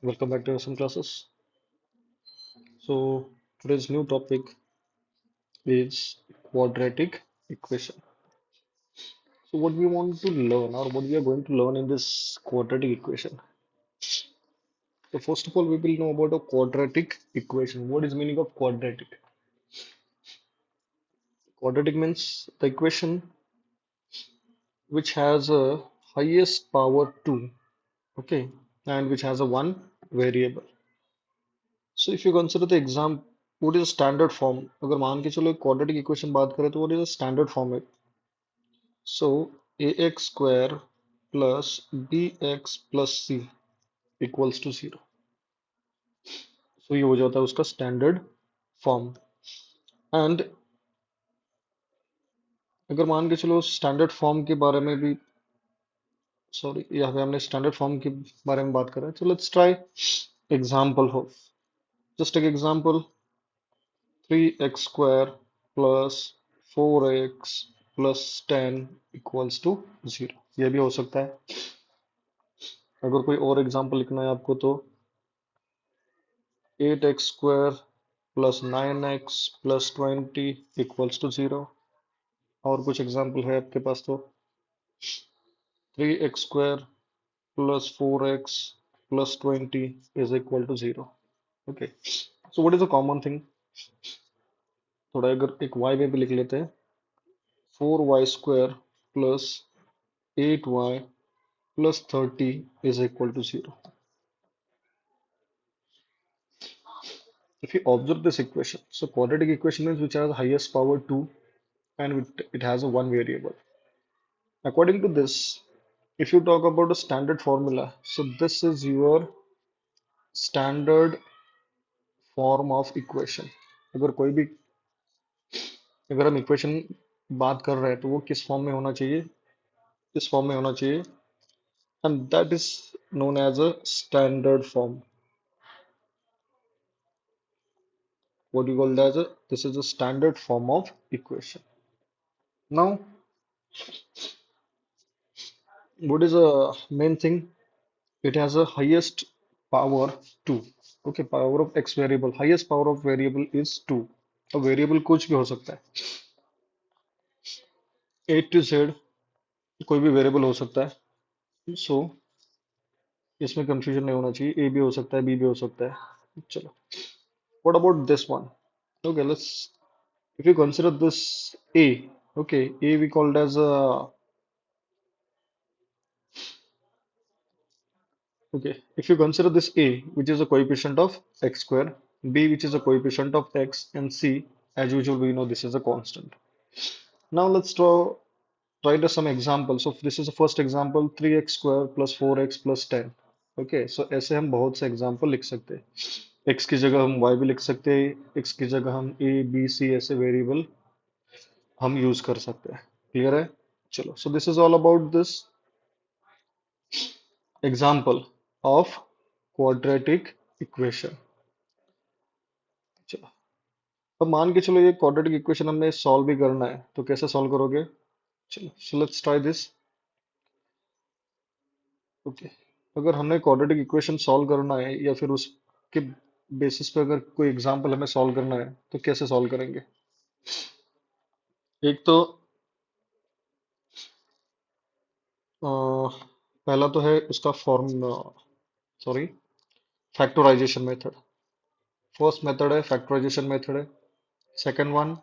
Welcome back to some classes. So today's new topic is quadratic equation. So what we want to learn or what we are going to learn in this quadratic equation. So first of all, we will know about a quadratic equation. What is meaning of quadratic? Quadratic means the equation which has a highest power 2, okay, and which has a one variable. So if you consider the exam, what is a standard form? अगर मान के चलो एक quadratic equation बात करें तो what is a standard form है? So ax square plus bx plus c equals to 0. So ये हो जाता है उसका स्टैंडर्ड फॉर्म. एंड अगर मान के चलो स्टैंडर्ड फॉर्म के बारे में भी, सॉरी यहाँ पे हमने स्टैंडर्ड फॉर्म के बारे में बात करा है. So let's try example of, just take example 3x square plus 4x plus 10 equals to 0. ये भी हो सकता है. अगर कोई और एग्जांपल लिखना है आपको तो 8x square plus 9x plus 20 equals to 0. और कुछ एग्जांपल है आपके पास तो 3x square plus 4x plus 20 is equal to 0. Okay. So what is the common thing? थोड़ा अगर एक y में भी लिख लेते हैं 4y square plus 8y plus 30 is equal to 0. If you observe this equation, so quadratic equation means which has the highest power 2 and it has a one variable. According to this, if you talk about a standard formula, so this is your standard form of equation. अगर कोई भी अगर हम equation बात कर रहे हैं तो वो किस फॉर्म में होना चाहिए, इस फॉर्म में होना चाहिए, and that is known as a standard form. What you call as a, this is a standard form of equation. Now what is a main thing? It has a highest power 2. Okay, power of x variable, highest power of variable is 2. A variable कुछ भी हो सकता है, A to Z कोई भी variable हो सकता है. सो इसमें कंफ्यूजन नहीं होना चाहिए, ए भी हो सकता है, बी भी हो सकता है. चलो, what about this one? Okay, let's, if you consider this A, okay, a we called as a, okay, if you consider this a which is a coefficient of x square, b which is a coefficient of x, and c as usual we know this is a constant. Now let's try to some examples. So this is the first example, 3x square plus 4x plus 10. Okay, so ऐसे हम बहुत से example लिख सकते हैं. x की जगह हम y भी लिख सकते हैं, x की जगह हम a b c ऐसे वेरिएबल हम यूज कर सकते हैं. क्लियर है? चलो, so this is all about this example of quadratic equation. चलो, अब मान के चलो ये quadratic equation हमने सॉल्व भी करना है तो कैसे सॉल्व करोगे? चलो, so let's try this. Okay, अगर हमने क्वाड्रेटिक इक्वेशन सॉल्व करना है या फिर उसके बेसिस पे अगर कोई एग्जांपल हमें सॉल्व करना है तो कैसे सॉल्व करेंगे? एक तो अ, पहला तो है उसका form, sorry, factorisation method. First method है फैक्टराइजेशन मेथड है. Second one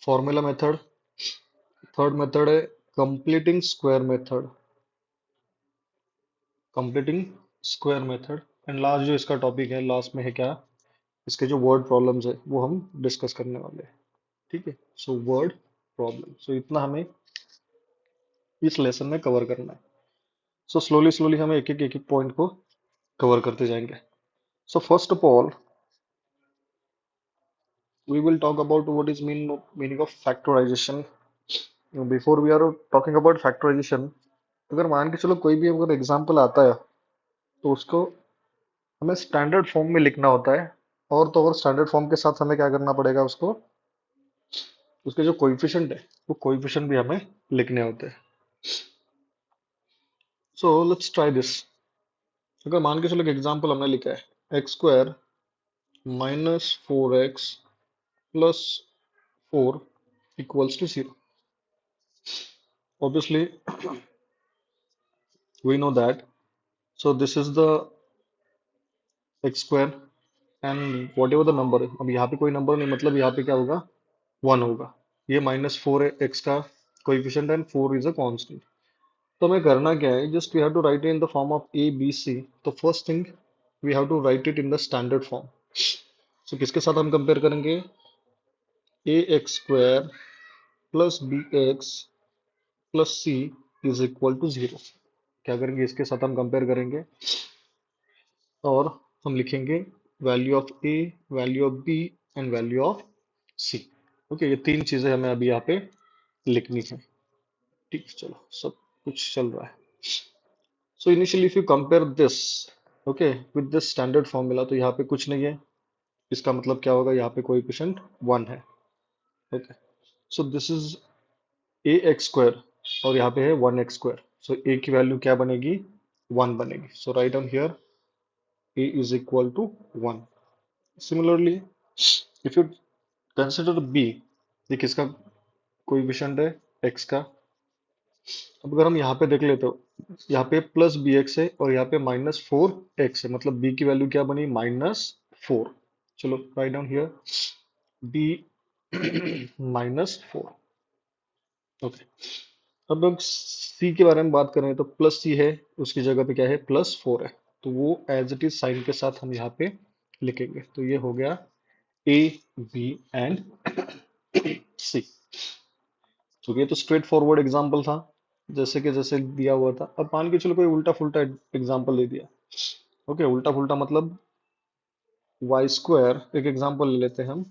formula method. Third method है completing square method, completing square method. And last जो इसका टॉपिक है, लास्ट में है क्या, इसके जो वर्ड प्रॉब्लम्स है वो हम डिस्कस करने वाले हैं. ठीक है, सो वर्ड प्रॉब्लम, सो इतना हमें इस लेसन में कवर करना है. सो स्लोली स्लोली हम एक एक पॉइंट को कवर करते जाएंगे. So first of all we will talk about what is meaning of factorization. Before we are talking about factorization, अगर मान के चलो कोई भी अगर एग्जांपल आता है तो उसको हमें स्टैंडर्ड फॉर्म में लिखना होता है. और तो और स्टैंडर्ड फॉर्म के साथ हमें क्या करना पड़ेगा, उसको उसके जो कोएफिशिएंट है वो कोएफिशिएंट भी हमें लिखने होते हैं. So let's try this. अगर मान के चलो एक एग्जांपल हमने लिखा है x square minus 4x plus 4 equals to 0। Obviously, we know that. So this is the x square and whatever the number है, अब यहाँ पे कोई नंबर नहीं, मतलब यहाँ पे क्या होगा, 1 होगा। ये -4 है x का coefficient and 4 is a constant. तो हमें करना क्या है, just we have to write in the form of a b c। तो first thing we have to write it in the standard form. So किसके साथ हम कंपेयर करेंगे, A X square plus B X plus C is equal to 0। क्या करेंगे, इसके साथ हम कंपेयर करेंगे और हम लिखेंगे value of a, value of b and value of c. Okay, ये तीन चीजें हमें अभी यहाँ पे लिखनी है। ठीक, चलो सब कुछ चल रहा है। So initially if you compare this okay with this standard formula, तो यहाँ पे कुछ नहीं है। इसका मतलब क्या होगा, यहाँ पे कोएफिशिएंट 1 है। Okay, so this is a X square और यहाँ पे है 1x स्क्वायर। सो ए की वैल्यू क्या बनेगी, 1 बनेगी। So write down here a is equal to 1। Similarly, if you consider b, ये किसका कोएफिशिएंट है, x का। अब अगर हम यहाँ पे देख लेते हो, यहाँ पे प्लस बी एक्स है और यहाँ पे -4x है, मतलब b की वैल्यू क्या बनी, -4। चलो right down here b -4। Okay, अब हम c के बारे में बात करें तो प्लस c है, उसकी जगह पे क्या है, +4 है। तो वो एज इट इज साइन के साथ हम यहाँ पे लिखेंगे। तो ये हो गया ए बी एंड सी। तो ये तो स्ट्रेट फॉरवर्ड एग्जांपल था, जैसे कि जैसे दिया हुआ था। अब मान के चलो कोई उल्टा फुल्टा एग्जांपल दे दिया। ओके, उल्टा फुल्टा मतलब वाई स्क्वायर, एक एग्जांपल ले लेते हैं हम।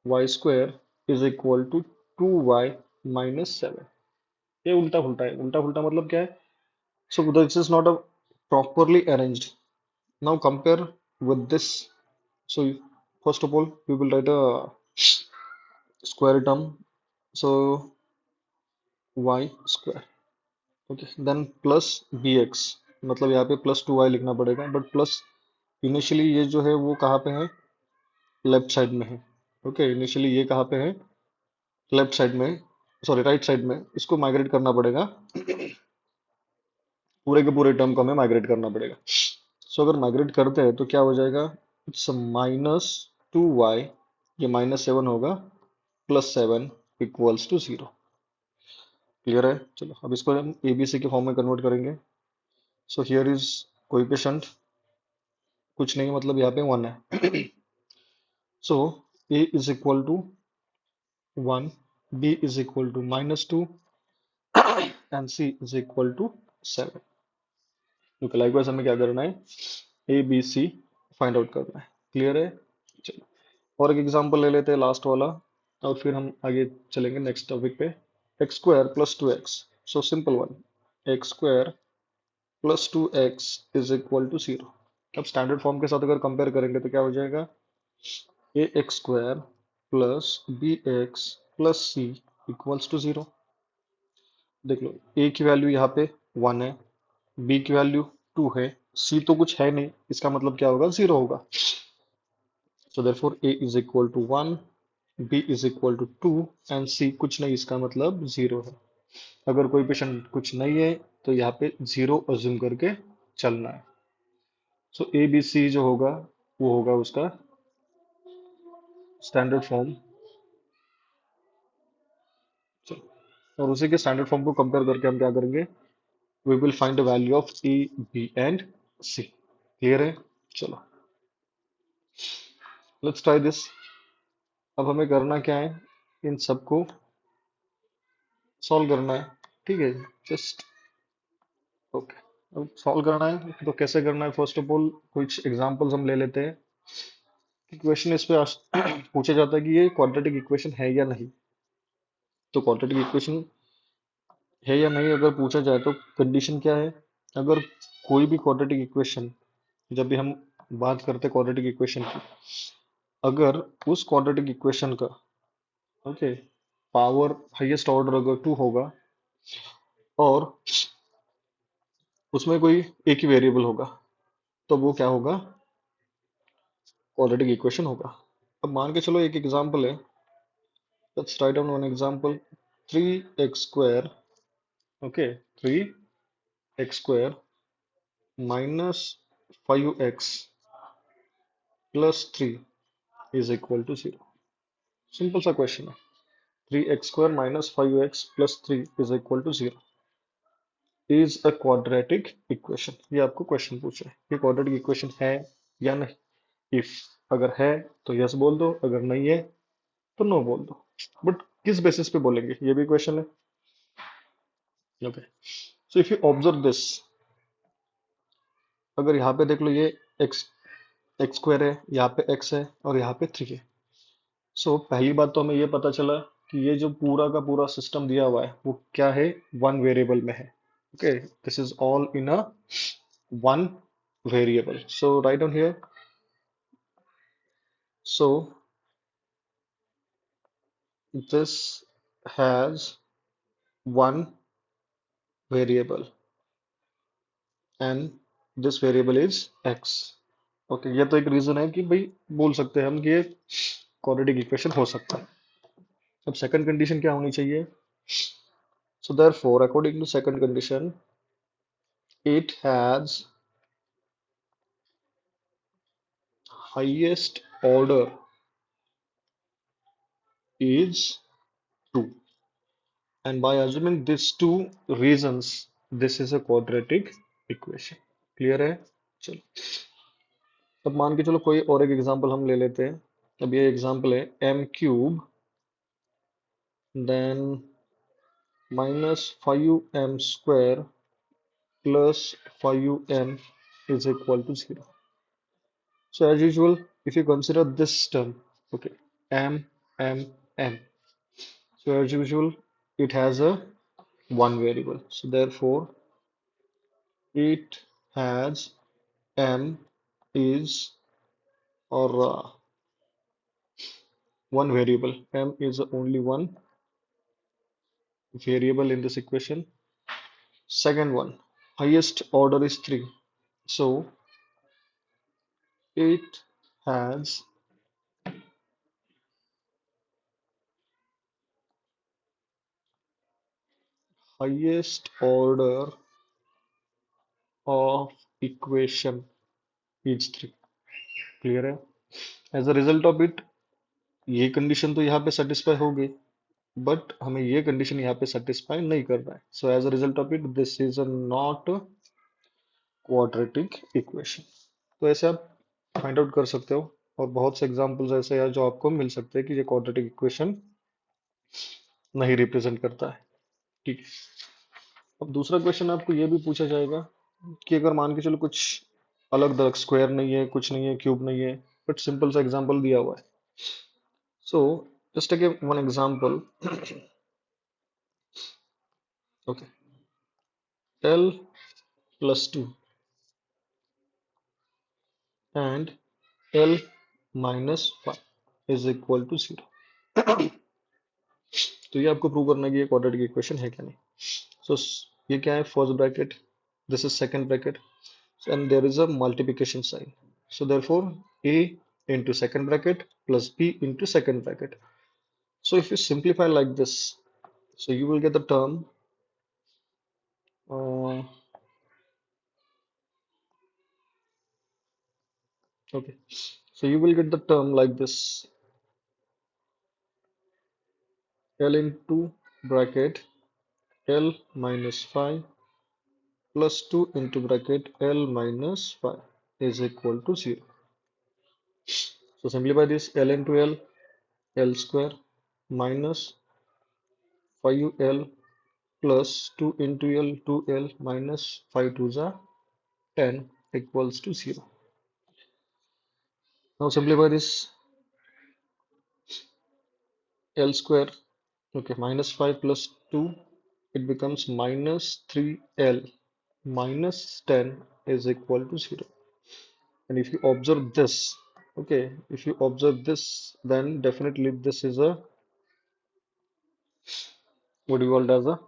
Y square is equal to 2y -7। ये उल्टा फुल्टा है। उल्टा फुल्टा मतलब क्या है, so this is not a properly arranged. Now compare with this. So first of all, we will write a square term. So y square. Okay. Then plus bx, मतलब यहाँ पे +2y लिखना पड़ेगा, बट प्लस इनिशियली ये जो है वो कहाँ पे है, लेफ्ट साइड में है। ओके, इनिशियली ये कहाँ पे है, लेफ्ट साइड में, सॉरी राइट साइड में। इसको माइग्रेट करना पड़ेगा, पूरे के पूरे टर्म को हमें माइग्रेट करना पड़ेगा। सो अगर माइग्रेट करते हैं तो क्या हो जाएगा, इट्स -2y, ये -7 होगा, +7 इक्वल्स टू 0। क्लियर है। चलो अब इसको हम एबीसी के फॉर्म में कन्वर्ट करेंगे। सो हियर इज कोएफिशिएंट कुछ नहीं है, मतलब यहाँ पे 1 है। So A is equal to 1, B is equal to -2 and C is equal to 7। तो लाइकवाइज हमें क्या करना है, A B C find out करना है। क्लियर है। चलो और एक एग्जांपल ले लेते हैं, लास्ट वाला, और फिर हम आगे चलेंगे नेक्स्ट टॉपिक पे। X square plus 2x, so simple one, x square plus 2x is equal to 0। अब स्टैंडर्ड फॉर्म के साथ अगर कंपेयर करेंगे तो क्या हो जाएगा, A X square plus B X plus C equals to 0। देख लो, ए की वैल्यू यहाँ पे 1 है, बी की वैल्यू 2 है, सी तो कुछ है नहीं, इसका मतलब क्या होगा, 0 होगा। So therefore a is equal to 1, b is equal to 2 and c कुछ नहीं, इसका मतलब 0 है। अगर कोई पेशेंट कुछ नहीं है तो यहाँ पे 0 अज्यूम करके चलना है। सो ए बी सी जो होगा वो होगा उसका स्टैंडर्ड फॉर्म। और उसी के स्टैंडर्ड फॉर्म को कंपेयर करके हम क्या करेंगे, we will find the value of a b and c. Clear है। चलो लेट्स ट्राई दिस। अब हमें करना क्या है, इन सबको सॉल्व करना है। ठीक है, जस्ट ओके। अब सॉल्व करना है तो कैसे करना है, फर्स्ट ऑफ ऑल कुछ एग्जांपल्स हम ले लेते हैं। कि क्वेश्चन इस पे पूछा जाता है कि ये क्वाड्रेटिक इक्वेशन है या नहीं। तो क्वाड्रेटिक इक्वेशन है या नहीं अगर पूछा जाए तो कंडीशन क्या है, अगर कोई भी क्वाड्रेटिक इक्वेशन, जब भी हम बात करते हैं क्वाड्रेटिक इक्वेशन की, अगर उस क्वाड्रेटिक इक्वेशन का ओके पावर हाईएस्ट ऑर्डर अगर 2 होगा और उसमें कोई एक ही वेरिएबल होगा, तो वो क्या होगा, क्वाड्रेटिक इक्वेशन होगा। अब मान के चलो एक एग्जांपल है, let's write down one example, 3x² okay, 3x² minus 5x plus 3 is equal to 0। Simple सा क्वेश्चन है, 3x² minus 5x plus 3 is equal to 0 is a quadratic equation. ये आपको क्वेश्चन पूछा है, ये क्वाड्रेटिक इक्वेशन है या नहीं। इफ अगर है तो यस बोल दो, अगर नहीं है तो नो बोल दो। बट किस बेसिस पे बोलेंगे, ये भी क्वेश्चन है। Okay, so if you observe this, अगर यहाँ पे देख लो, ये एक्स एक्स स्क्वायर है, यहाँ पे एक्स है और यहाँ पे 3 है। सो पहली बात तो हमें ये पता चला कि ये जो पूरा का पूरा सिस्टम दिया हुआ है वो क्या है, वन वेरिएबल में है। Okay, this is all in a one variable. So write down here. So this has one variable and this variable is x. Okay, ये तो एक रीजन है कि भाई बोल सकते हैं हम कि ये क्वाड्रेटिक इक्वेशन हो सकता है। अब सेकंड कंडीशन क्या होनी चाहिए, so therefore according to second condition it has highest order is 2, and by assuming these two reasons this is a quadratic equation। Clear है? चलो, अब मान के चलो कोई और एक एग्जांपल हम ले लेते हैं। अब ये एग्जांपल है m³ then -5m² plus 5m is equal to 0। So as usual, if you consider this term, okay, m, so as usual it has a one variable, so therefore it has m is or one variable, m is only one variable in this equation. Second one, highest order is 3, so it has highest order of equation is 3। Clear है? As a result of it ये condition तो यहाँ पे satisfy होगी, but हमें ये condition यहाँ पे सेटिस्फाई नहीं कर रहा है। So as a result of it this is a not quadratic equation. तो ऐसे आप फाइंड आउट कर सकते हो, और बहुत से एग्जांपल्स ऐसे हैं जो आपको मिल सकते हैं कि ये क्वाड्रेटिक इक्वेशन नहीं रिप्रेजेंट करता है। ठीक है, अब दूसरा क्वेश्चन आपको ये भी पूछा जाएगा कि अगर मान के चलो कुछ अलग अलग स्क्वायर नहीं है, कुछ नहीं है, क्यूब नहीं है, बट सिंपल सा एग्जांपल दिया हुआ है। So just take one example, okay, l plus 2 and l minus 5 is equal to 0। तो ये आपको प्रूव करना है कि ये क्वाड्रेटिक इक्वेशन है क्या नहीं। सो ये क्या है, first bracket, this is second bracket, and there is a multiplication sign, so therefore a into second bracket plus b into second bracket. So if you simplify like this, so you will get the term uh, okay, so you will get the term like this, l into bracket l minus 5 plus 2 into bracket l minus 5 is equal to 0। So simplify this, l into l square minus 5l plus 2 into l 2l minus 5 to the 10 equals to 0। Now simplify this, l square, okay, minus 5 plus 2, it becomes minus 3l minus 10 is equal to 0। And if you observe this, okay, if you observe this, then definitely this is a what you call as a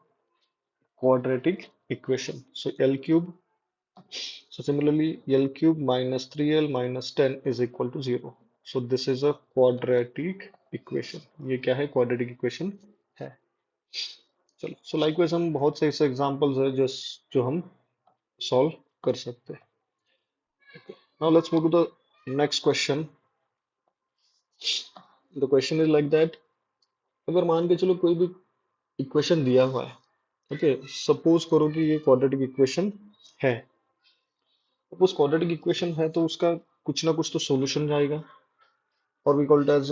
quadratic equation। So l cube So similarly, L cube minus 3L minus 10 is equal to 0. So this is a quadratic equation. ये क्या है? Quadratic equation है. चलो. So likewise हम बहुत से ऐसे examples है जो हम solve कर सकते हैं. Now let's move to the next question. The question is like that. अगर मान के चलो कोई भी इक्वेशन दिया हुआ है, ओके, सपोज करो कि ये क्वाड्रेटिक इक्वेशन है. सपोज क्वाड्रेटिक इक्वेशन है तो उसका कुछ ना कुछ तो सॉल्यूशन जाएगा, और वी कॉल्ड एज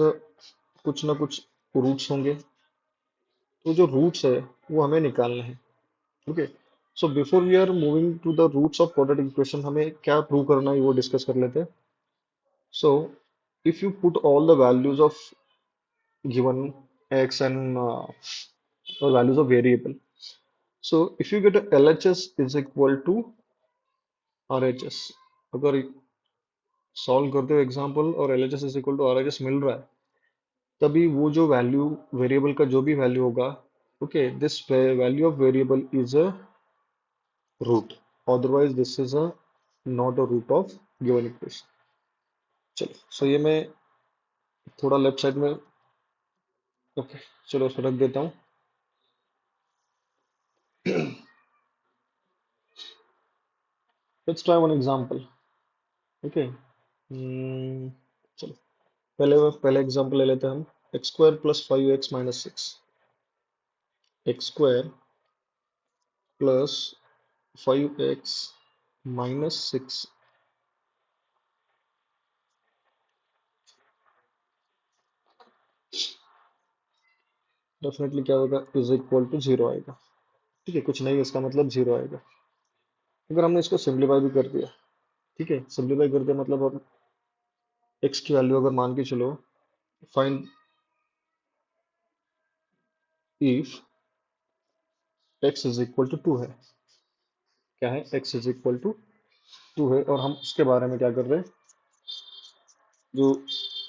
कुछ ना कुछ रूट्स होंगे. तो जो रूट्स है वो हमें निकालना है. Okay. So before we are moving to the roots of quadratic equation, हमें क्या प्रूव करना है वो डिस्कस कर लेते हैं. So if you put all the values of given x and or values of variable. So if you get a LHS is equal to RHS, अगर solve करते हो एग्जांपल और LHS is equal to RHS मिल रहा है, तभी वो जो वैल्यू वेरिएबल का जो भी वैल्यू होगा, okay, this value of variable is a root, otherwise this is a not a root of given equation. चलो. सो ये मैं थोड़ा लेफ्ट साइड में, ओके, चलो उसको रख देता हूँ. Let's try one example. Okay. चलो. पहले एग्जांपल ले लेते हैं हम. X square plus 5x minus 6. X square plus 5x minus 6. Definitely क्या होगा? इज इक्वल टू जीरो आएगा. ठीक है, कुछ नहीं, इसका मतलब जीरो आएगा. अगर हमने इसको सिंप्लीफाई भी कर दिया, ठीक है, सिंप्लीफाई कर दिया मतलब अब x की वैल्यू अगर मान के चलो, find if x is equal to 2 है. क्या है? x इज इक्वल टू 2 है, और हम उसके बारे में क्या कर रहे हैं? जो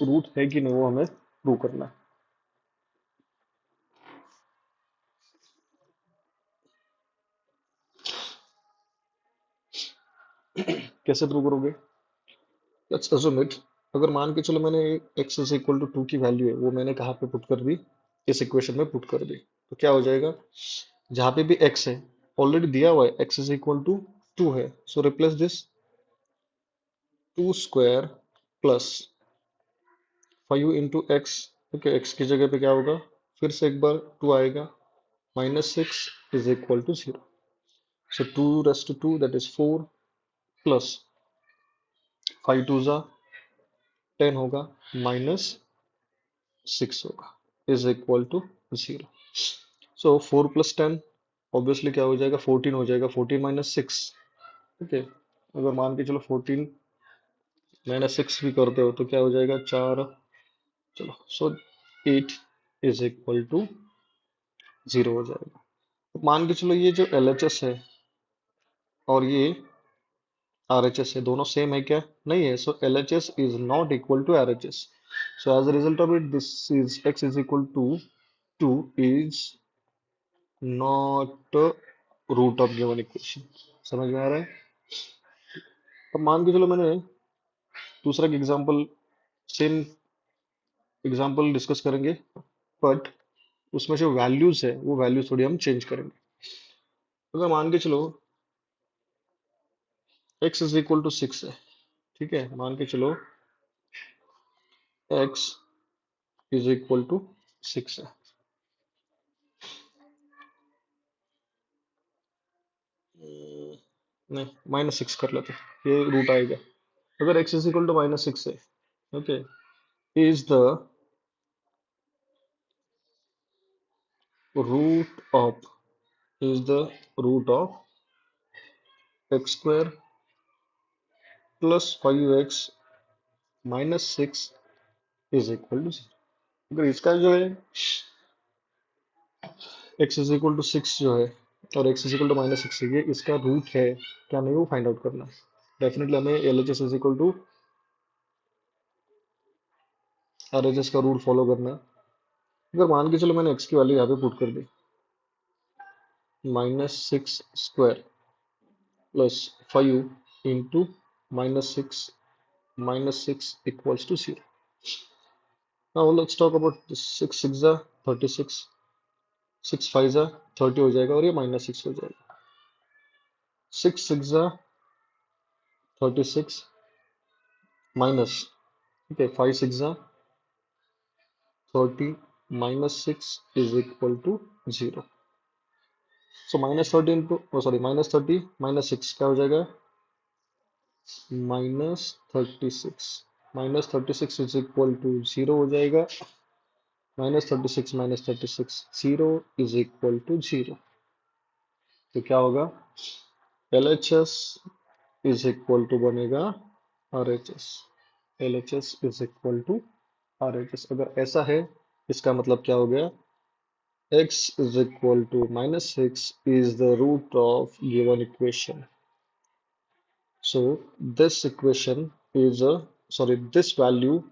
रूट है कि नहीं वो हमें प्रूव करना है. कैसे प्रूव करोगे? Let's assume it. अगर मान के चलो मैंने x इज इक्वल टू 2 की वैल्यू है वो मैंने कहाँ पे पुट कर दी? इस इक्वेशन में पुट कर दी. तो क्या हो जाएगा? जहाँ पे भी x है ऑलरेडी दिया हुआ है, x इज इक्वल टू 2 है, सो replace this 2 square plus 5 into x. Okay, x की जगह पे क्या होगा? फिर से एक बार 2 आएगा, minus 6 is equal to 0. So 2 raised to 2 that is 4 plus 5 two जा 10 होगा, माइनस 6 होगा, is equal to 0. So 4 plus 10 obviously क्या हो जाएगा? 14 हो जाएगा. 14 माइनस 6. ओके. अगर मान के चलो 14 माइनस 6 भी करते हो तो क्या हो जाएगा? 4. चलो. सो 8 इज इक्वल टू 0 हो जाएगा. तो मान के चलो ये जो LHS है और ये RHS है, दोनों सेम है क्या? नहीं है. So LHS is not equal to RHS. So as a result of it this is x is equal to 2 is not root of given equation. समझ में आ रहा है? अब मान के चलो मैंने दूसरा एग्जांपल, सेम एग्जांपल डिस्कस करेंगे, बट उसमें जो वैल्यूज है वो वैल्यूज थोड़ी हम चेंज करेंगे. अगर मान के चलो x इज इक्वल टू 6 है, ठीक है, मान के चलो x इज इक्वल टू 6 है. नहीं, माइनस 6 कर लेते हैं, ये रूट आएगा. अगर x is equal to minus 6 है, okay, is the root of is the root of x square plus 5x minus 6 is equal to 0. अगर इसका जो है x is equal to 6 जो है और x is equal to minus 6 है, ये इसका रूट है क्या नहीं वो फाइंड आउट करना है. डेफिनेटली हमें LHS is equal to RHS का रूल फॉलो करना है. अगर मान के चलो मैंने x की वैल्यू यहाँ पे पुट कर दी, minus 6 square plus 5 into minus 6 equals to 0. Now let's talk about this 6 6 are 36, 6 5 are 30 हो जाएगा और ये minus 6 हो जाएगा. 6 6 are 36 minus, okay, 5 6 are 30 minus 6 is equal to 0. So minus 30 into, oh sorry, minus 30 minus 6 क्या हो जाएगा? Minus 36. Minus 36 is equal to 0 हो जाएगा. Minus 36 0 is equal to 0. तो क्या होगा? LHS is equal to बनेगा RHS. LHS is equal to RHS. अगर ऐसा है, इसका मतलब क्या हो गया? X is equal to minus 6 is the root of given equation. So this equation is a, sorry, this value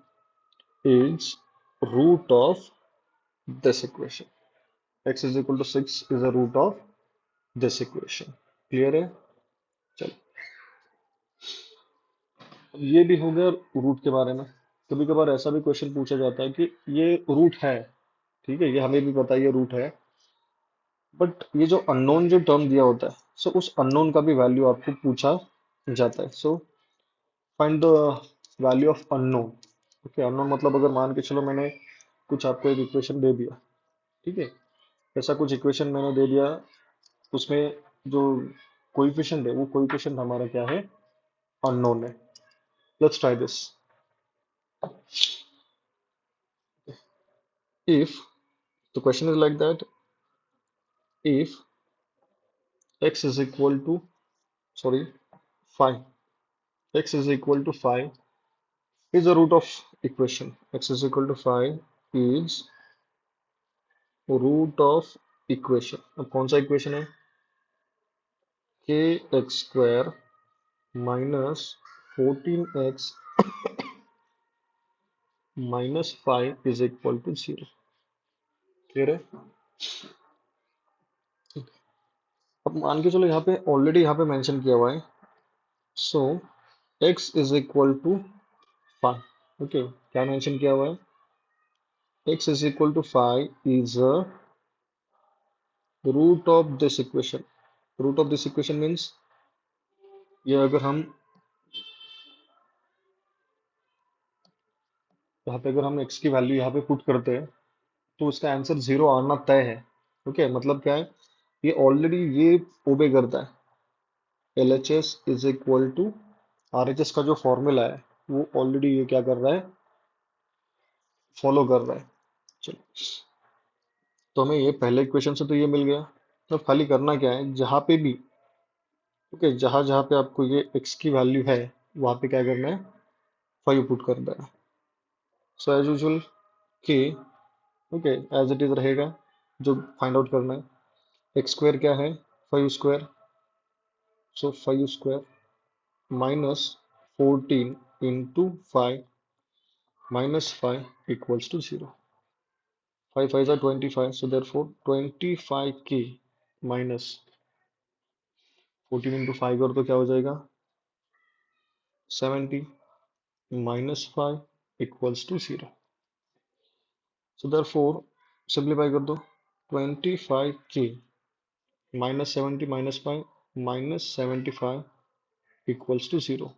is root of this equation. X is equal to 6 is the root of this equation. Clear है? चलो, अब ये भी हो गया root के बारे में. कभी कभार ऐसा भी क्वेश्चन पूछा जाता है कि ये रूट है, ठीक है, ये हमें भी पता है ये रूट है, बट ये जो अननोन जो टर्म दिया होता है, सो उस अननोन का भी वैल्यू आपको पूछा जाता है. सो find the value of unknown. Okay, unknown मतलब अगर मान के चलो मैंने कुछ आपको एक इक्वेशन दे दिया, ठीक है, ऐसा कुछ इक्वेशन मैंने दे दिया, उसमें जो कोएफिशिएंट है वो कोएफिशिएंट हमारा क्या है? अननोन है. Let's try this. If the question is like that, if x is equal to, sorry, 5, x is equal to 5 is the root of equation. X is equal to 5 is root of equation. अब कौन सा equation है? kx square minus 14x minus 5 is equal to 0. Clear है? अब मान के चलो यहाँ पे ऑलरेडी यहाँ पे मेंशन किया हुआ है. So x is equal to 5. Okay, क्या मेंशन किया हुआ है? x is equal to 5 is a root of this equation. Root of this equation means ये अगर हम यहाँ पे अगर हम x की वैल्यू यहाँ पे पुट करते हैं तो उसका आंसर 0 आना तय है. ओके, मतलब क्या है? ये ऑलरेडी ये ओबे करता है. LHS is equal to RHS का जो फॉर्मूला है वो ऑलरेडी ये क्या कर रहा है? फॉलो कर रहा है. चलो, तो हमें ये पहले इक्वेशन से तो ये मिल गया. तो खाली करना क्या है? जहाँ पे भी, ओके, जहाँ जहाँ पे आपको ये x की वैल्यू है वहाँ पे क्या करना है? 5 पुट कर देना. सो एज यूजुअल के, ओके, एज इट इज रहेगा. जो फाइंड आउट करना है, एक्स स्क्वायर क्या है? 5 square. So 5 square minus 14 into 5 minus 5 equals to 0. 5 5 are 25, so therefore 25k minus 14 into 5 कर तो क्या हो जाएगा? 70 minus 5 equals to 0. So therefore simplify कर दो. 25k minus 70 minus 5 minus 75 equals to 0.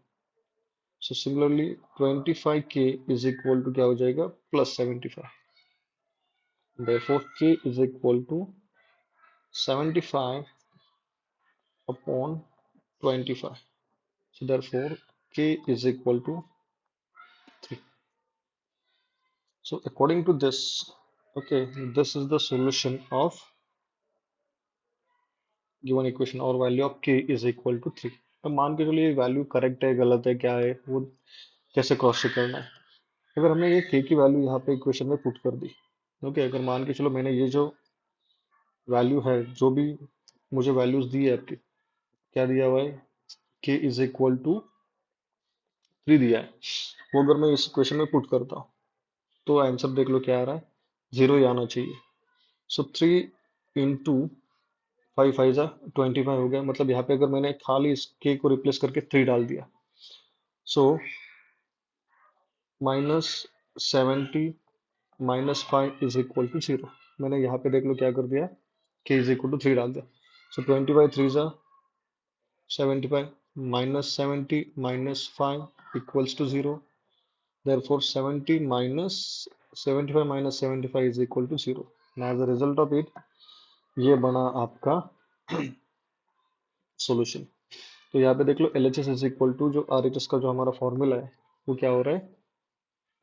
So similarly 25k is equal to क्या हो जाएगा? Plus 75. Therefore k is equal to 75 upon 25. So therefore k is equal to 3. So according to this, okay, this is the solution of given equation और value of k is equal to 3. अब मान के चलिए value correct है, गलत है, क्या है, वो कैसे क्रॉस चेक करना है? अगर हमने ये k की वैल्यू यहाँ पे इक्वेशन में पुट कर दी, ओके, अगर मान के चलो मैंने ये जो वैल्यू है, जो भी मुझे वैल्यूज दी है आपकी, क्या दिया हुआ है? k इज इक्वल टू 3 दिया है. वो अगर मैं इस इक्वेशन में पुट करता हूँ तो आंसर देख लो क्या आ रहा है? 0 ही आना चाहिए. सो 3 इंटू फाइव फाइव जा 25 हो गया, मतलब यहाँ पे अगर मैंने खाली इस के को रिप्लेस करके 3 डाल दिया, सो -70 -5 इज इक्वल टू 0। मैंने यहाँ पे देख लो क्या कर दिया, के इज इक्वल टू 3 डाल दिया। सो 20/3 जा 75, -70 -5 equals to 0। Therefore 75 minus 75 is equal to 0। Now as a result of it, ये बना आपका सॉल्यूशन। तो यहाँ पे देख लो L H S is equal to जो आर एच एस का जो हमारा फॉर्मूला है वो क्या हो रहा है,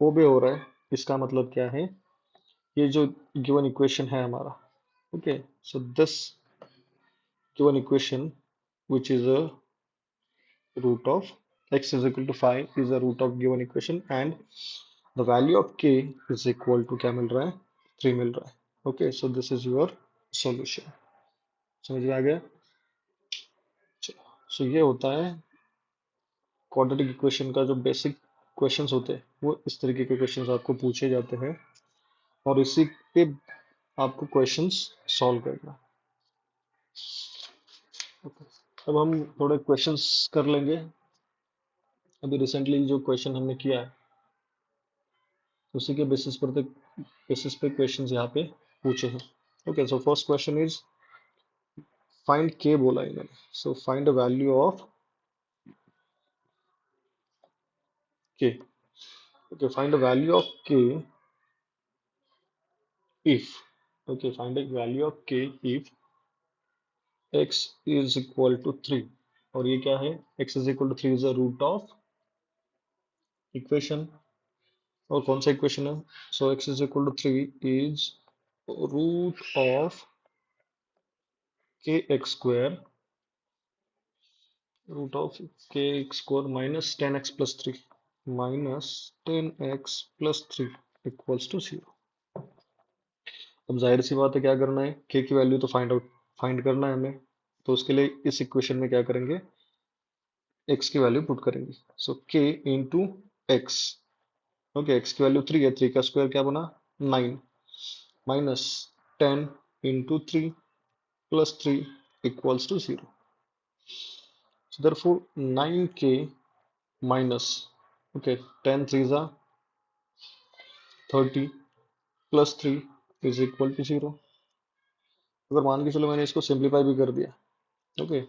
वो भी हो रहा है। इसका मतलब क्या है, ये जो गिवन इक्वेशन है हमारा, okay, so this given equation which is a root of x is equal to 5 is a root of given equation and the value of k is equal to क्या मिल रहा है, 3 मिल रहा है। Okay, so this is your solution. समझ में आ गया? सो ये होता है क्वाड्रेटिक इक्वेशन का जो बेसिक क्वेश्चंस होते हैं, वो इस तरीके के क्वेश्चंस आपको पूछे जाते हैं और इसी पे आपको क्वेश्चंस सॉल्व करना। Okay. अब हम थोड़े क्वेश्चंस कर लेंगे। अभी रिसेंटली जो क्वेश्चन हमने किया है उसी के बेसिस पे क्वेश्चंस यहाँ पे पूछे हैं। Okay, so first question is find K बोला है इन्होंने। So find the value of K. Okay, find the value of K if, okay, find the value of k if x is equal to 3। और ये क्या है, x is equal to 3 is a root of equation. और कौन सा equation है, so x is equal to 3 is root of kx square, root of kx square minus 10x plus 3 minus 10x plus 3 equals to 0। अब जाहिर सी बात है क्या करना है, k की वैल्यू तो फाइंड करना है हमें। तो उसके लिए इस इक्वेशन में क्या करेंगे, x की वैल्यू पुट करेंगे। So k into x. Okay, x की वैल्यू 3 है, 3 का स्क्वायर क्या बना 9 minus 10 into 3 plus 3 equals to 0। So therefore 9k minus, okay, 10 3 जा 30 प्लस 3 इज इक्वल टू 0। अगर मान के चलो मैंने इसको सिंप्लीफाई भी कर दिया, ओके,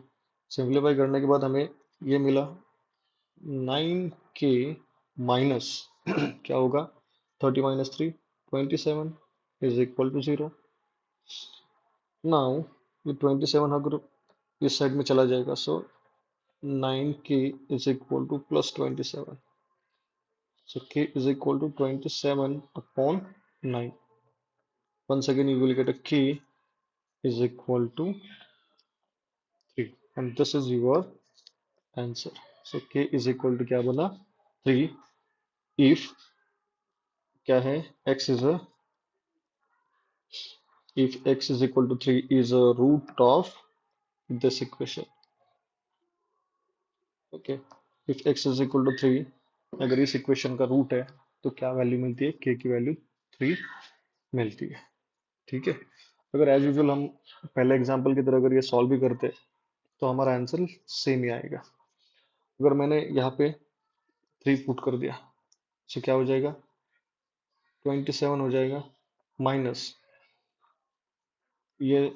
सिंप्लीफाई करने के बाद हमें ये मिला 9k माइनस क्या होगा, 30 minus 3 27 is equal to 0। Now ये 27 अगर इस साइड में चला जाएगा, so 9k is equal to plus 27। So k is equal to 27 upon 9। once again you will get a k is equal to 3 and this is your answer। so k is equal to क्या बना 3 if क्या है, x is a, if x is equal to 3 is a root of this equation। Okay, if x is equal to 3, अगर इस equation का root है तो क्या वैल्यू मिलती है, k की वैल्यू 3 मिलती है। ठीक है, अगर एज यूजुअल हम पहले एग्जांपल की तरह अगर ये सॉल्व भी करते तो हमारा आंसर सेम ही आएगा। अगर मैंने यहाँ पे 3 पुट कर दिया तो क्या हो जाएगा, 27 हो जाएगा माइनस ये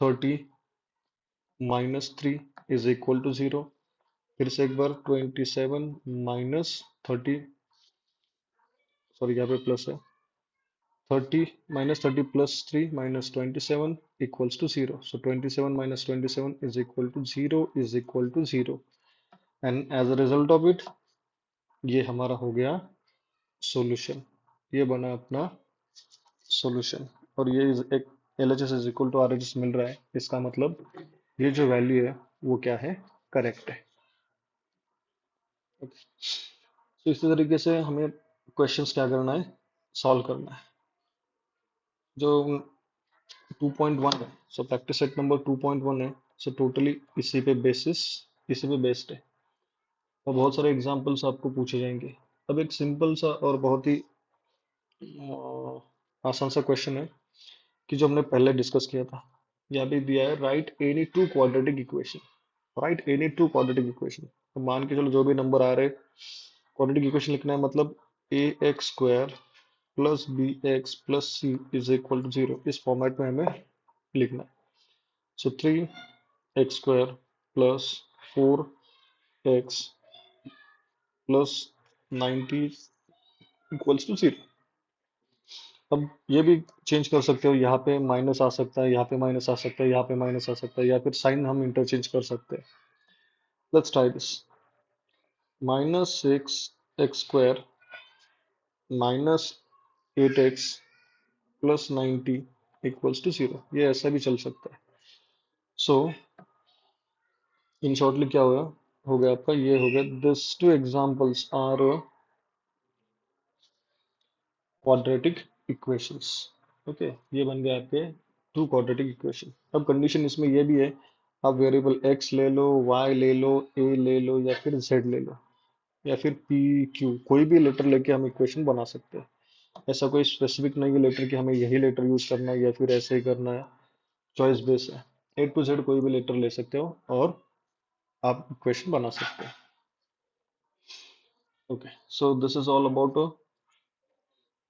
30 माइनस 3 इज इक्वल टू 0। फिर से एक बार 27 माइनस 30, सॉरी यहाँ पे प्लस है, 30 minus 30 plus 3 minus 27 equals to 0। So 27 minus 27 is equal to 0 is equal to 0। And as a result of it, ये हमारा हो गया सॉल्यूशन। ये बना अपना सॉल्यूशन। और ये एक L H S is equal to R H S मिल रहा है, इसका मतलब ये जो वैल्यू है वो क्या है, करेक्ट है। Okay. तो इसी तरीके से हमें क्वेश्चंस क्या करना है, सॉल्व करना है। जो 2.1 है, सो प्रैक्टिस सेट नंबर 2.1 है, सो टोटली इसी पे बेस्ड है और बहुत सारे एग्जांपल्स आपको पूछे जाएंगे। अब एक सिंपल सा और बहुत ही आसान सा क्वेश्चन है कि जो हमने पहले डिस्कस किया था, यहाँ पे दिया है right any two quadratic equation. Right any two quadratic equation, तो मान के चलो जो भी नंबर आ रहे, क्वाड्रेटिक इक्वेशन लिखना है मतलब A X square plus B X plus C is equal to zero, इस फॉर्मेट में हमें लिखना है। So 3x² plus 4x plus 90 equals to zero. अब ये भी चेंज कर सकते हो, यहाँ पे माइनस आ सकता है, यहाँ पे माइनस आ सकता है, यहाँ पे माइनस आ सकता है, या फिर साइन हम इंटरचेंज कर सकते हैं। Let's try this. -6x² minus 8x plus 90 equals to zero, ये ऐसा भी चल सकता है। सो इन शॉर्टली क्या होगा, हो गया आपका, ये हो गया this two examples are quadratic equations. Okay, ये बन गया आपके टू क्वाड्रेटिक इक्वेशन। अब कंडीशन इसमें ये भी है, आप वेरिएबल x ले लो, y ले लो, a ले लो, या फिर z ले लो, या फिर p q, कोई भी लेटर लेके हम इक्वेशन बना सकते हैं। ऐसा कोई स्पेसिफिक नहीं है लेटर कि हमें यही लेटर यूज करना है या फिर ऐसे ही करना है, चॉइस बेस है। ए टू जेड कोई भी लेटर ले सकते हो और आप इक्वेशन बना सकते हो। Okay, so this is all about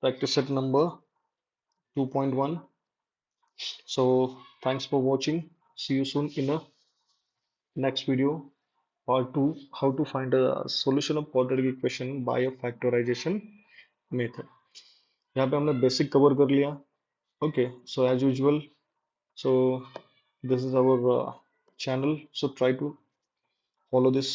practice set number 2.1. So thanks for watching. See you soon in a next video. Part 2, how to find a solution of quadratic equation by a factorization method. यहाँ पे हमने basic cover कर लिया। Okay, so as usual, so this is our channel, so try to follow this